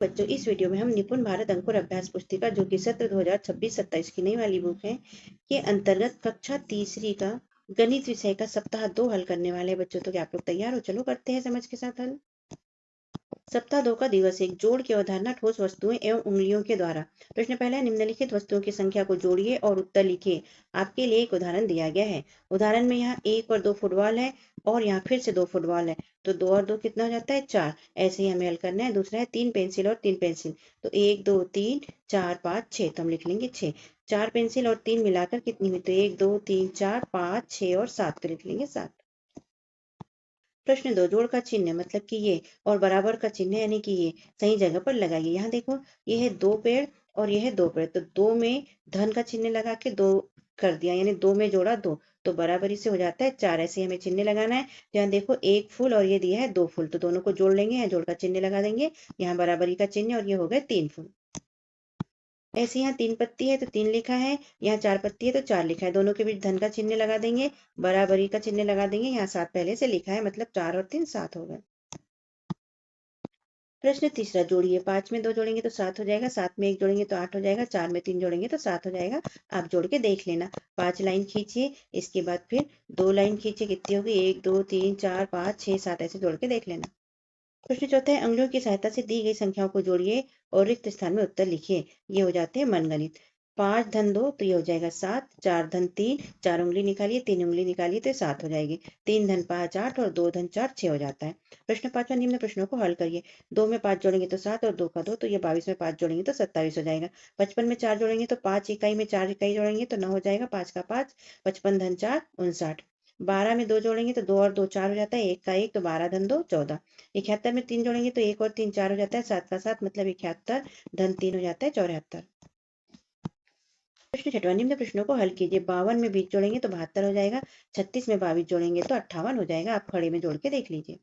बच्चों, इस वीडियो में हम निपुण भारत अंकुर अभ्यास पुस्तिका जो कि सत्र 2026-27 की नई वाली बुक है के अंतर्गत कक्षा तीसरी का गणित विषय का सप्ताह 2 हल करने वाले बच्चों। तो क्या आप लोग तैयार हो? चलो करते हैं समझ के साथ हल। सप्ताह 2 का दिवस 1, जोड़ की अवधारणा, ठोस वस्तुएं एवं उंगलियों के द्वारा। प्रश्न पहला है, निम्नलिखित वस्तुओं की संख्या को जोड़िए और उत्तर लिखिए। आपके लिए एक उदाहरण दिया गया है। उदाहरण में यहाँ 1 और 2 फुटबॉल है और यहाँ फिर से 2 फुटबॉल है, तो 2 और 2 कितना हो जाता है? 4। ऐसे ही हमें हल करना है। दूसरा है 3 पेंसिल और 3 पेंसिल, तो 1 2 3 4 5 6, तो हम लिख लेंगे 6। 4 पेंसिल और 3 मिलाकर कितनी हुई? तो 1 2 3 4 5 6 और 7, तो लिख लेंगे 7। प्रश्न 2, जोड़ का चिन्ह मतलब कि ये और बराबर का चिन्ह यानी कि ये सही जगह पर लगाइए। यहाँ देखो, ये है 2 पेड़ और ये है 2 पेड़, तो 2 में धन का चिन्ह लगा के 2 कर दिया, यानी 2 में जोड़ा 2, तो बराबरी से हो जाता है 4। ऐसे हमें चिन्ह लगाना है। यहाँ देखो, 1 फूल और ये दिया है 2 फूल, तो दोनों को जोड़ लेंगे, यहाँ जोड़ का चिन्ह लगा देंगे, यहाँ बराबरी का चिन्ह, और ये हो गए 3 फूल। ऐसे यहाँ 3 पत्ती है तो 3 लिखा है, यहाँ 4 पत्ती है तो 4 लिखा है, दोनों के बीच धन का चिन्ह लगा देंगे, बराबरी का चिन्ह लगा देंगे। यहाँ 7 पहले से लिखा है, मतलब 4 और 3 7 हो गए। प्रश्न तीसरा, जोड़िए। 5 में 2 जोड़ेंगे तो 7 हो जाएगा, 7 में 1 जोड़ेंगे तो 8 हो जाएगा, 4 में 3 जोड़ेंगे तो 7 हो जाएगा। आप जोड़ के देख लेना। 5 लाइन खींचिए, इसके बाद फिर 2 लाइन खींचिए, कितनी होगी? 1 2 3 4 5 6 7, ऐसे जोड़ के देख लेना। प्रश्न चौथा है, अंगुलियों की सहायता से दी गई संख्याओं को जोड़िए और रिक्त स्थान में उत्तर लिखिए। ये हो जाते हैं मनगणित। 5 धन 2, तो ये हो जाएगा 7। 4 धन 3, 4 उंगली निकालिए, 3 उंगली निकालिए, तो 7 हो जाएगी। 3 धन 5 8 और 2 धन 4 6 हो जाता है। प्रश्न पांचवा, निम्न प्रश्नों को हल करिए। 2 में 5 जोड़ेंगे तो 7 और 2 का 2, तो ये 22 में 5 जोड़ेंगे तो 27 हो जाएगा। 55 में 4 जोड़ेंगे तो 5 इकाई में 4 इकाई जोड़ेंगे तो 9 हो जाएगा। 5 का 5, 55 धन 4 59। 12 में 2 जोड़ेंगे तो 2 और 2 4 हो जाता है, 1 का 1, तो 12 धन 2 14। 71 में 3 जोड़ेंगे तो 1 और 3 4 हो जाता है, 7 का 7 मतलब 71 धन 3 हो जाता है 74। प्रश्न छठवां, निम्न प्रश्नों को हल कीजिए। 52 में 20 जोड़ेंगे तो 72 हो जाएगा, 36 में 22 जोड़ेंगे तो 58 हो जाएगा। आप खड़े में जोड़ के देख लीजिए।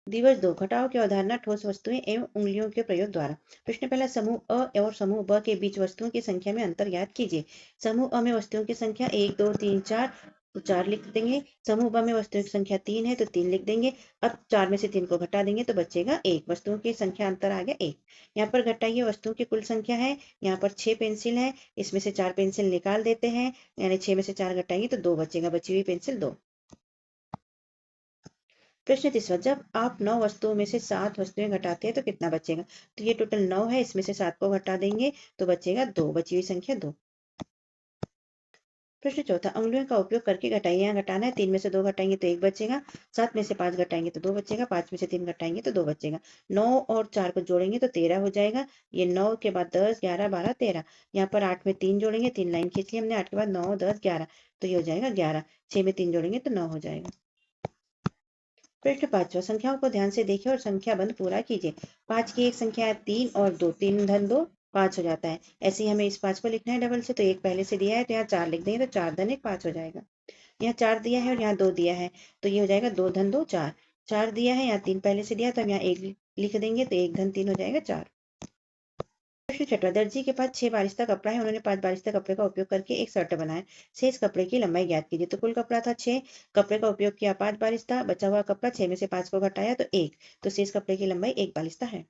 दिवस 2, घटाव की अवधारणा, ठोस वस्तुएं एवं उंगलियों के प्रयोग द्वारा। प्रश्न पहला, समूह अ और समूह ब के बीच वस्तुओं की संख्या में अंतर ज्ञात कीजिए। समूह अ में वस्तुओं की संख्या 1 2 3 4, तो 4 लिख देंगे। समूह ब में वस्तुओं की संख्या 3 है तो 3 लिख देंगे। अब 4 में से 3 को घटा देंगे तो बचेगा 1। वस्तुओं की संख्या अंतर आ गया 1। यहाँ पर घटाइए, वस्तुओं की कुल संख्या है, यहाँ पर 6 पेंसिल है, इसमें से 4 पेंसिल निकाल देते हैं, यानी 6 में से 4 घटाएंगे तो 2 बचेगा, बची हुई पेंसिल 2। प्रश्न तीसरा, जब आप 9 वस्तुओं में से 7 वस्तुएं घटाते हैं तो कितना बचेगा? तो ये टोटल 9 है, इसमें से 7 को घटा देंगे तो बचेगा 2, बची हुई संख्या 2। प्रश्न चौथा, अंगुलियों का उपयोग करके घटाइए। यहाँ घटाना है, 3 में से 2 घटाएंगे तो 1 बचेगा, 7 में से 5 घटाएंगे तो 2 बचेगा, 5 में से 3 घटाएंगे तो 2 बचेगा। 9 और 4 को जोड़ेंगे तो 13 हो जाएगा। ये 9 के बाद 10 11 12 13। यहाँ पर 8 में 3 जोड़ेंगे, 3 लाइन खींच ली हमने, 8 के बाद 9 10 11, तो ये हो जाएगा 11। 6 में 3 जोड़ेंगे तो 9 हो जाएगा। प्रश्न पांचवा, संख्याओं को ध्यान से देखिए और संख्या बंध पूरा कीजिए। 5 की एक संख्या है 3 और 2, 3 धन 2 5 हो जाता है। ऐसे ही हमें इस 5 को लिखना है डबल से, तो 1 पहले से दिया है तो यहाँ 4 लिख देंगे, तो 4 धन 1 5 हो जाएगा। यहाँ 4 दिया है और यहाँ 2 दिया है, तो ये हो जाएगा 2 धन 2 4। 4 दिया है, यहाँ 3 पहले से दिया है तो हम यहाँ 1 लिख देंगे, तो 1 धन 3 हो जाएगा 4। प्रश्न छठवा, दर्जी के पास 6 बारिश्ता कपड़ा है, उन्होंने 5 बारिश्ता कपड़े का उपयोग करके एक स्वेटर बनाया। शेष कपड़े की लंबाई ज्ञात कीजिए। तो कुल कपड़ा था 6, कपड़े का उपयोग किया 5 बारिश्ता, बचा हुआ कपड़ा 6 में से 5 को घटाया तो 1, तो शेष कपड़े की लंबाई 1 बारिश्ता है।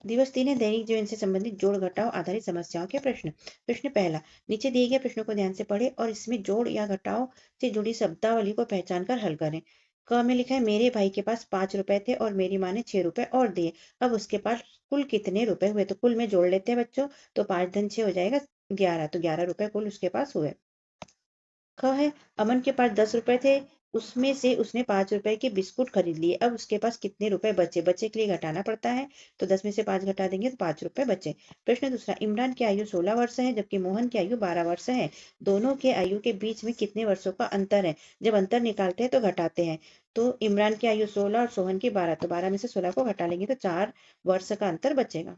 दिवस 3 है, दैनिक जीवन से संबंधित जोड़ घटाव आधारित समस्याओं के प्रश्न। प्रश्न पहला, नीचे दिए गए प्रश्नों को ध्यान से पढ़ें और इसमें जोड़ या घटाव से जुड़ी शब्दावली को पहचान कर हल करें। क में लिखा है, मेरे भाई के पास 5 रुपए थे और मेरी माँ ने 6 रुपए और दिए, अब उसके पास कुल कितने रुपए हुए? तो कुल में जोड़ लेते हैं बच्चों, तो 5 धन 6 हो जाएगा 11, तो 11 रुपए कुल उसके पास हुए। ख है, अमन के पास 10 रुपए थे, उसमें से उसने 5 रुपए के बिस्कुट खरीद लिए, अब उसके पास कितने रुपए बचे? बचे के लिए घटाना पड़ता है, तो 10 में से 5 घटा देंगे तो 5 रुपए बचे। प्रश्न दूसरा, इमरान की आयु 16 वर्ष है जबकि मोहन की आयु 12 वर्ष है, दोनों के आयु के बीच में कितने वर्षों का अंतर है? जब अंतर निकालते हैं तो घटाते हैं, तो इमरान की आयु 16 और सोहन की 12, तो 12 में से 16 को घटा लेंगे तो 4 वर्ष का अंतर बचेगा।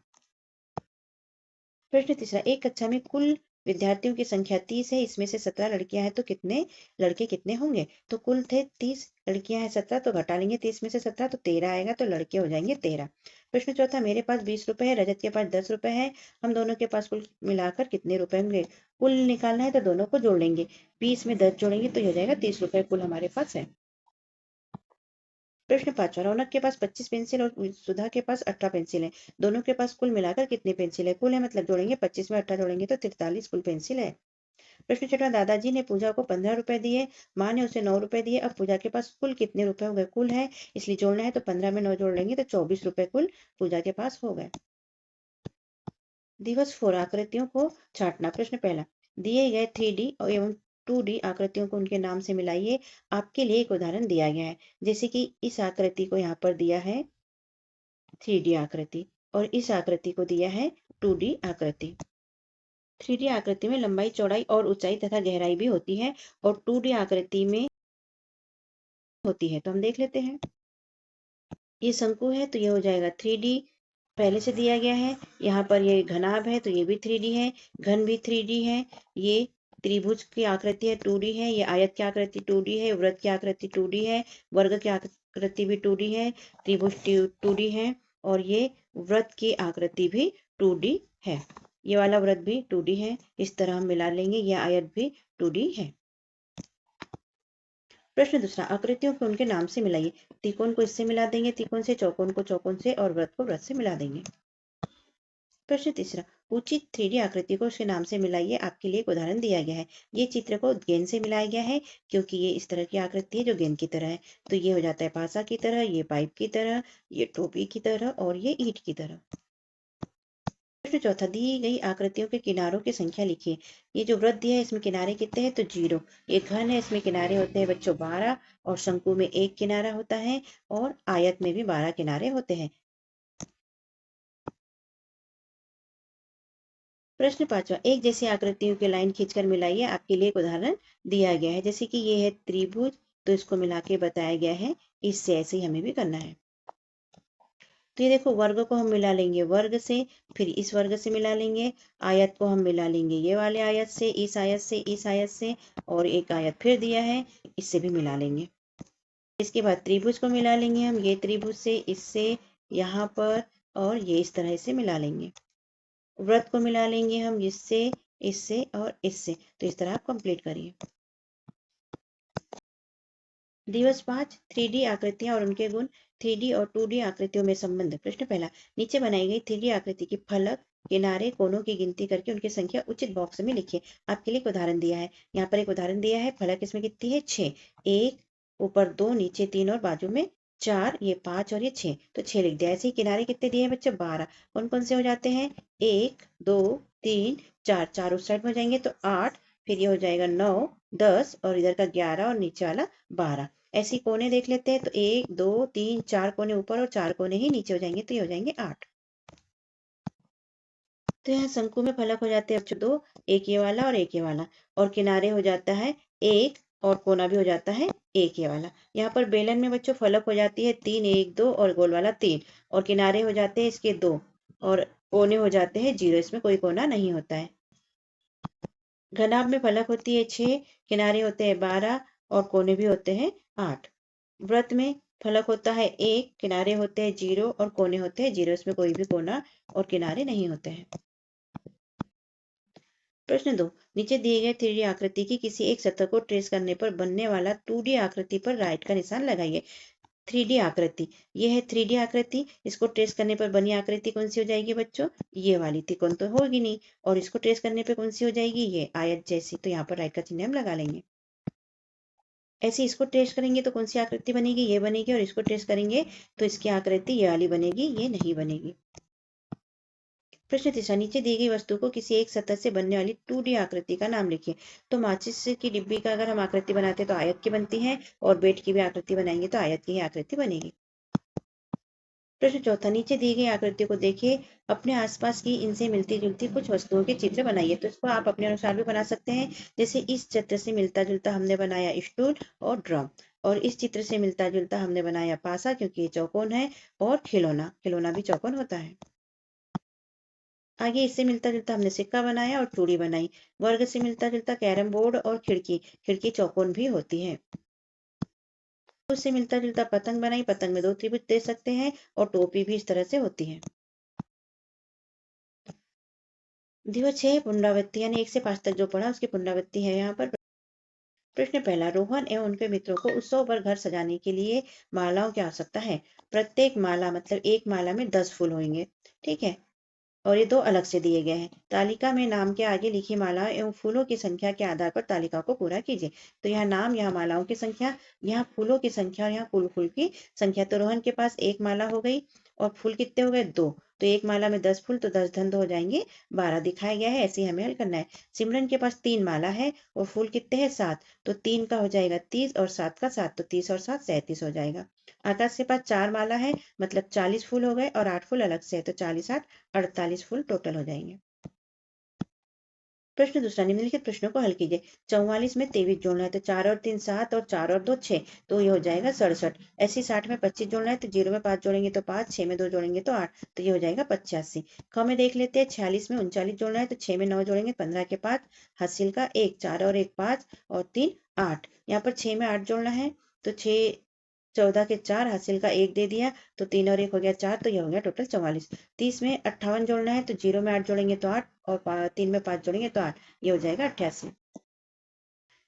प्रश्न तीसरा, एक कक्षा में कुल विद्यार्थियों की संख्या 30 है, इसमें से 17 लड़कियां हैं, तो कितने लड़के कितने होंगे? तो कुल थे 30, लड़कियां हैं 17, तो घटा लेंगे 30 में से 17, तो 13 आएगा, तो लड़के हो जाएंगे 13। प्रश्न चौथा, मेरे पास 20 रुपए है, रजत के पास 10 रुपए है, हम दोनों के पास कुल मिलाकर कितने रुपए होंगे? कुल निकालना है तो दोनों को जोड़ लेंगे, 20 में 10 जोड़ेंगे तो ये हो जाएगा 30 रुपए कुल हमारे पास है। प्रश्न 5वां, रौनक के पास 25 पेंसिल और सुधा के पास 18 पेंसिल है। दोनों के पास कुल मिलाकर कितनी पेंसिल है? कुल है मतलब जोड़ेंगे, 25 में 18 जोड़ेंगे तो 43 कुल पेंसिल है। प्रश्न 6वां, दादाजी ने पूजा को 15 रुपए दिए, माँ ने उसे 9 रुपए दिए। अब पूजा के पास कुल कितने रुपए हो गए? कुल है इसलिए जोड़ना है, तो 15 में 9 जोड़ लेंगे तो 24 रुपए कुल पूजा के पास हो गए। दिवस 4, आकृतियों को छांटना। प्रश्न पहला, दिए गए 3D एवं 2D आकृतियों को उनके नाम से मिलाइए। आपके लिए एक उदाहरण दिया गया है, जैसे कि इस आकृति को यहाँ पर दिया है 3D आकृति और इस आकृति को दिया है 2D आकृति। 3D आकृति में लंबाई, चौड़ाई और ऊंचाई तथा गहराई भी होती है और 2D आकृति में होती है, तो हम देख लेते हैं। ये शंकु है तो ये हो जाएगा 3D, पहले से दिया गया है। यहाँ पर ये घनाभ है तो ये भी 3D है, घन भी 3D है। ये त्रिभुज की आकृति है 2D है, ये आयत की आकृति 2D है, वृत्त की आकृति 2D है, वर्ग की आकृति भी 2D है, त्रिभुज 2D है और ये वृत्त की आकृति भी 2D है। ये वाला वृत्त भी 2D है, इस तरह हम मिला लेंगे। ये आयत भी 2D है। प्रश्न दूसरा, आकृतियों को उनके नाम से मिलाइए। त्रिकोण को इससे मिला देंगे, त्रिकोण से, चौकोन को चौकोन से और वृत्त को वृत्त से मिला देंगे। प्रश्न तीसरा, उचित 3D आकृति को उसके नाम से मिलाइए। आपके लिए एक उदाहरण दिया गया है। ये चित्र को गेंद से मिलाया गया है क्योंकि ये इस तरह की आकृति है जो गेंद की तरह है, तो ये हो जाता है पासा की तरह, ये पाइप की तरह, ये टोपी की तरह और ये ईंट की तरह। प्रश्न चौथा, दी गई आकृतियों के किनारों की संख्या लिखिए। ये जो वृत्त दिया है इसमें किनारे कितने हैं? तो 0। ये घन है, इसमें किनारे होते हैं बच्चों 12 और शंकु में 1 किनारा होता है और आयत में भी 12 किनारे होते हैं। प्रश्न 5वां, एक जैसी आकृतियों की लाइन खींचकर मिलाइए। आपके लिए एक उदाहरण दिया गया है, जैसे कि ये है त्रिभुज, तो इसको मिला के बताया गया है, इससे ऐसे ही हमें भी करना है। तो ये देखो, वर्ग को हम मिला लेंगे वर्ग से, फिर इस वर्ग से मिला लेंगे, आयत को हम मिला लेंगे ये वाले आयत से, इस आयत से, इस आयत से, और एक आयत फिर दिया है इससे भी मिला लेंगे। इसके बाद त्रिभुज को मिला लेंगे हम, ये त्रिभुज से, इससे, यहाँ पर, और ये इस तरह से मिला लेंगे। वृत्त को मिला लेंगे हम इससे, इससे और इससे, तो इस तरह आप कंप्लीट करिए। दिवस 5, 3D आकृतियां और उनके गुण। 3D और 2D आकृतियों में संबंध। प्रश्न पहला, नीचे बनाई गई 3D आकृति की फलक, किनारे, कोनों की गिनती करके उनकी संख्या उचित बॉक्स में लिखिए। आपके लिए एक उदाहरण दिया है, यहाँ पर एक उदाहरण दिया है। फलक इसमें कितनी है? 6। 1, ऊपर 2, नीचे 3 और बाजू में 4, ये 5 और ये 6, तो 6 लिख दिया। ऐसे ही किनारे कितने दिए हैं बच्चों? 12। कौन कौन से हो जाते हैं? 1, 2, 3, 4, 4 उस साइड में हो जाएंगे तो 8, फिर ये हो जाएगा 9, 10 और इधर का 11 और नीचे वाला 12। ऐसी कोने देख लेते हैं, तो 1, 2, 3, 4 कोने ऊपर और 4 कोने ही नीचे हो जाएंगे, तो ये हो जाएंगे 8। तो यहाँ शंकु में फलक हो जाते हैं बच्चों 2, एक ये वाला और एक ये वाला, और किनारे हो जाता है 1 और कोना भी हो जाता है 1 ये वाला। यहाँ पर बेलन में बच्चों फलक हो जाती है 3, 1, 2 और गोल वाला 3, और किनारे हो जाते हैं इसके 2 और कोने हो जाते हैं 0, इसमें कोई कोना नहीं होता है। घनाभ में फलक होती है 6, किनारे होते हैं 12 और कोने भी होते हैं 8। वृत्त में फलक होता है 1, किनारे होते हैं 0 और कोने होते हैं 0, इसमें कोई भी कोना और किनारे नहीं होते हैं। प्रश्न 2, नीचे दिए गए 3D आकृति की किसी एक सतह को ट्रेस करने पर बनने वाला 2D आकृति पर राइट का निशान लगाइए। 3D आकृति, ये है 3D आकृति, इसको ट्रेस करने पर बनी आकृति कौन सी हो जाएगी बच्चों? ये वाली। त्रिकोण तो होगी नहीं, और इसको ट्रेस करने पे कौन सी हो जाएगी? ये आयत जैसी, तो यहाँ पर राइट का चिन्ह हम लगा लेंगे। ऐसे इसको ट्रेस करेंगे तो कौन सी आकृति बनेगी? ये बनेगी, और इसको ट्रेस करेंगे तो इसकी आकृति ये वाली बनेगी, ये नहीं बनेगी। प्रश्न तीसरा, नीचे दी गई वस्तु को किसी एक सतह से बनने वाली 2D आकृति का नाम लिखिए। तो माचिस की डिब्बी का अगर हम आकृति बनाते हैं तो आयत की बनती है, और बेड की भी आकृति बनाएंगे तो आयत की ही आकृति बनेगी। प्रश्न चौथा, नीचे दी गई आकृतियों को देखिए, अपने आसपास की इनसे मिलती जुलती कुछ वस्तुओं के चित्र बनाइए। तो इसको आप अपने अनुसार भी बना सकते हैं, जैसे इस चित्र से मिलता जुलता हमने बनाया स्टूल और ड्रम, और इस चित्र से मिलता जुलता हमने बनाया पासा क्योंकि ये चौकोन है, और खिलौना, खिलौना भी चौकोन होता है। आगे इससे मिलता जुलता हमने सिक्का बनाया और चूड़ी बनाई। वर्ग से मिलता जुलता कैरम बोर्ड और खिड़की, खिड़की चौकोन भी होती है। उससे मिलता जुलता पतंग बनाई, पतंग में 2 त्रिभुज दे सकते हैं, और टोपी भी इस तरह से होती है। दिवस 6, पुनरावृत्ति, यानी 1 से 5 तक जो पढ़ा उसकी पुनरावृत्ति है यहाँ पर। प्रश्न पहला, रोहन एवं उनके मित्रों को उत्सव पर घर सजाने के लिए मालाओं की आवश्यकता है। प्रत्येक माला मतलब एक माला में 10 फूल होंगे। ठीक है, और ये दो अलग से दिए गए हैं। तालिका में नाम के आगे लिखी मालाओं एवं फूलों की संख्या के आधार पर तालिका को पूरा कीजिए। तो यहाँ नाम, यहाँ मालाओं की संख्या, यहाँ फूलों की संख्या और यहाँ कुल फूल की संख्या। तो रोहन के पास एक माला हो गई और फूल कितने हो गए? 2। तो एक माला में 10 फूल, तो 10 धन 2 हो जाएंगे 12 दिखाया गया है। ऐसे ही हमें हल करना है। सिमरन के पास 3 माला है और फूल कितने हैं? 7। तो 3 का हो जाएगा 30 और 7 का 7, तो 30 और 7 37 हो जाएगा। आकाश के पास 4 माला है मतलब 40 फूल हो गए और 8 फूल अलग से है, तो 40 8 48 फूल टोटल हो जाएंगे। प्रश्न दूसरा, निम्नलिखित प्रश्नों को हल कीजिए। 44 में 23 जोड़ना है तो 4 और 3 7 और 4 और 2 6, तो ये हो जाएगा 67। ऐसे 60 में 25 जोड़ना है तो 0 में 5 जोड़ेंगे तो 5, 6 में 2 जोड़ेंगे तो 8, तो ये हो जाएगा 85। ख में देख लेते हैं। 46 में 39 जोड़ना है तो 6 में 9 जोड़ेंगे 15 के 5, हासिल का 1, 4 और 1 5 और 3 8। यहाँ पर 6 में 8 जोड़ना है तो 6 14 के 4, हासिल का 1 दे दिया तो 3 और 1 हो गया 4, तो ये हो गया टोटल 44। 30 में 58 जोड़ना है तो 0 में 8 जोड़ेंगे तो 8 और 3 में 5 जोड़ेंगे तो 8, ये हो जाएगा 88।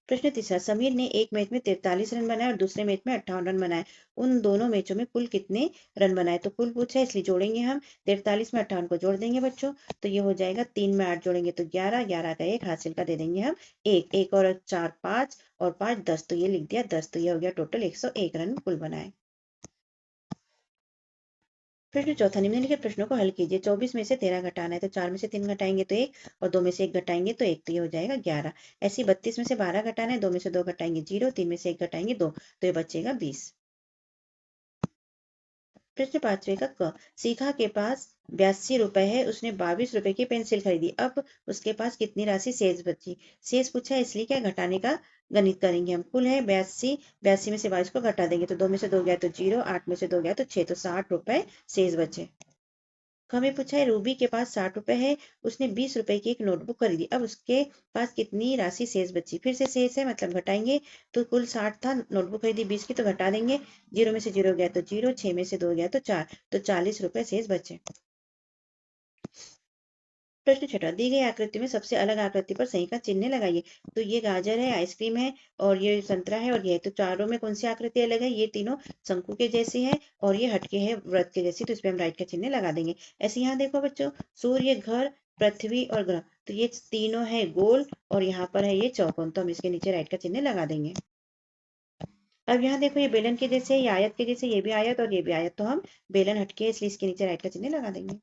प्रश्न तीसरा, समीर ने एक मैच में 43 रन बनाए और दूसरे मैच में 58 रन बनाए। उन दोनों मैचों में कुल कितने रन बनाए? तो कुल पूछा है इसलिए जोड़ेंगे हम। 43 में 58 को जोड़ देंगे बच्चों, तो ये हो जाएगा 3 में 8 जोड़ेंगे तो 11, 11 का 1, हासिल का दे देंगे हम 1, 1 और 4 5 और 5 10, तो ये लिख दिया 10, तो ये हो गया टोटल 101 रन कुल बनाए। प्रश्न चौथा, निम्नलिखित प्रश्नों को हल कीजिए। 24 में से 13 घटाना है तो 4 में से 3 घटाएंगे तो 1 और 2 में से 1 घटाएंगे तो 1, तो ये हो जाएगा 11। ऐसे 32 में से 12 घटाना है, 2 में से 2 घटाएंगे 0, 3 में से 1 घटाएंगे 2, तो ये बचेगा 20। प्रश्न पांचवे का क, सीखा के पास 82 रुपए है, उसने 22 रुपए की पेंसिल खरीदी। अब उसके पास कितनी राशि शेष बची? शेष पूछा है इसलिए क्या घटाने का गणित करेंगे हम। कुल है 82, 82 में से 22 को घटा देंगे तो 2 में से 2 गया तो 0, 8 में से 2 गया तो 6, तो 60 रुपए शेष बचे। हमें पूछा है रूबी के पास 60 रुपए है, उसने 20 रुपए की एक नोटबुक खरीदी। अब उसके पास कितनी राशि शेष बची? फिर से शेष है मतलब घटाएंगे, तो कुल 60 था, नोटबुक खरीदी 20 की, तो घटा देंगे। 0 में से 0 गया तो 0, 6 में से 2 गया तो 4, तो 40 रुपए शेष बचे। प्रश्न छठा, दी गई आकृति में सबसे अलग आकृति पर सही का चिन्ह लगाइए। तो ये गाजर है, आइसक्रीम है और ये संतरा है और ये, तो चारों में कौन सी आकृति अलग है? ये तीनों शंकु के जैसी है और ये हटके है व्रत के जैसी, तो इस पे हम राइट का चिन्ह लगा देंगे। ऐसे यहाँ देखो बच्चों, सूर्य, घर, पृथ्वी और ग्रह, तो ये तीनों है गोल और यहाँ पर है ये चौकोन, तो हम इसके नीचे राइट का चिन्ह लगा देंगे। अब यहाँ देखो, ये बेलन के जैसे, ये आयत के जैसे, ये भी आयत और ये भी आयत, तो हम बेलन हटके है इसलिए इसके नीचे राइट का चिन्ह लगा देंगे।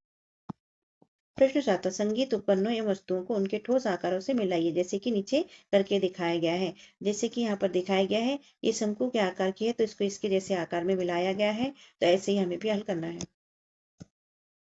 प्रश्न 7, संगीत उपकरणों एवं वस्तुओं को उनके ठोस आकारों से मिलाइए, जैसे कि नीचे करके दिखाया गया है। जैसे कि यहाँ पर दिखाया गया है, ये शंकु के आकार की है तो इसको इसके जैसे आकार में मिलाया गया है, तो ऐसे ही हमें भी हल करना है।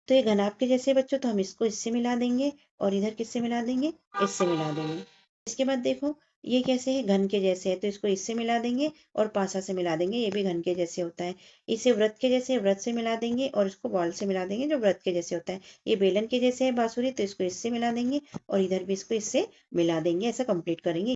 तो ये घनाभ के जैसे बच्चों, तो हम इसको इससे मिला देंगे और इधर किससे मिला देंगे? इससे मिला देंगे। इसके बाद देखो, ये कैसे है? घन के जैसे है तो इसको इससे मिला देंगे और पासा से मिला देंगे, ये भी घन के जैसे होता है। इसे व्रत के जैसे, व्रत से मिला देंगे और इसको बॉल से मिला देंगे जो व्रत के जैसे होता है। ये बेलन के जैसे है बांसुरी, तो इसको इससे मिला देंगे और इधर भी इसको इससे मिला देंगे। ऐसा कंप्लीट करेंगे।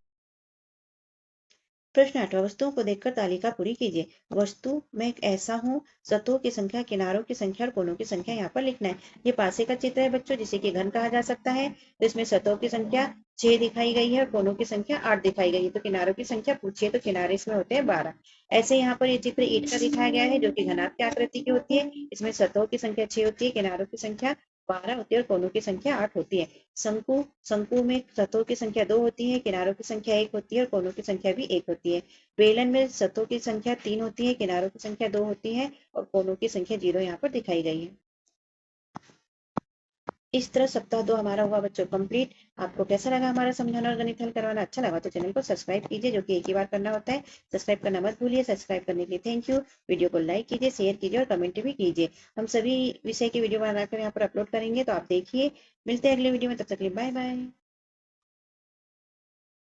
प्रश्न 8, वस्तुओं को देखकर तालिका पूरी कीजिए। वस्तु में एक ऐसा हूँ, सतहों की संख्या, किनारों की संख्या और कोनों की संख्या यहाँ पर लिखना है। ये पासे का चित्र है बच्चों, जिसे कि घन कहा जा सकता है। तो इसमें सतहों की संख्या 6 दिखाई गई है और कोनों की संख्या 8 दिखाई गई है। तो किनारों की संख्या पूछिए तो किनारे इसमें होते हैं 12। ऐसे यहाँ पर ये चित्र ईंट का दिखाया गया है जो कि घनाभ की आकृति की होती है। इसमें सतहों की संख्या 6 होती है, किनारों की संख्या 12 होती है और कोनों की संख्या 8 होती है। शंकु, शंकु में सतहों की संख्या 2 होती है, किनारों की संख्या 1 होती है और कोनों की संख्या भी 1 होती है। बेलन में सतहों की संख्या 3 होती है, किनारों की संख्या 2 होती है और कोनों की संख्या 0 यहाँ पर दिखाई गई है। इस तरह सप्ताह 2 हमारा हुआ बच्चों कंप्लीट। आपको कैसा लगा हमारा समझाना और गणित हल करवाना? अच्छा लगा तो चैनल को सब्सक्राइब कीजिए, जो कि एक ही बार करना होता है। सब्सक्राइब करना मत भूलिए। सब्सक्राइब करने के लिए थैंक यू। वीडियो को लाइक कीजिए, शेयर कीजिए और कमेंट भी कीजिए। हम सभी विषय की वीडियो बनाकर यहाँ पर अपलोड करेंगे, तो आप देखिए। मिलते हैं अगले वीडियो में, तब तक के लिए बाय बाय।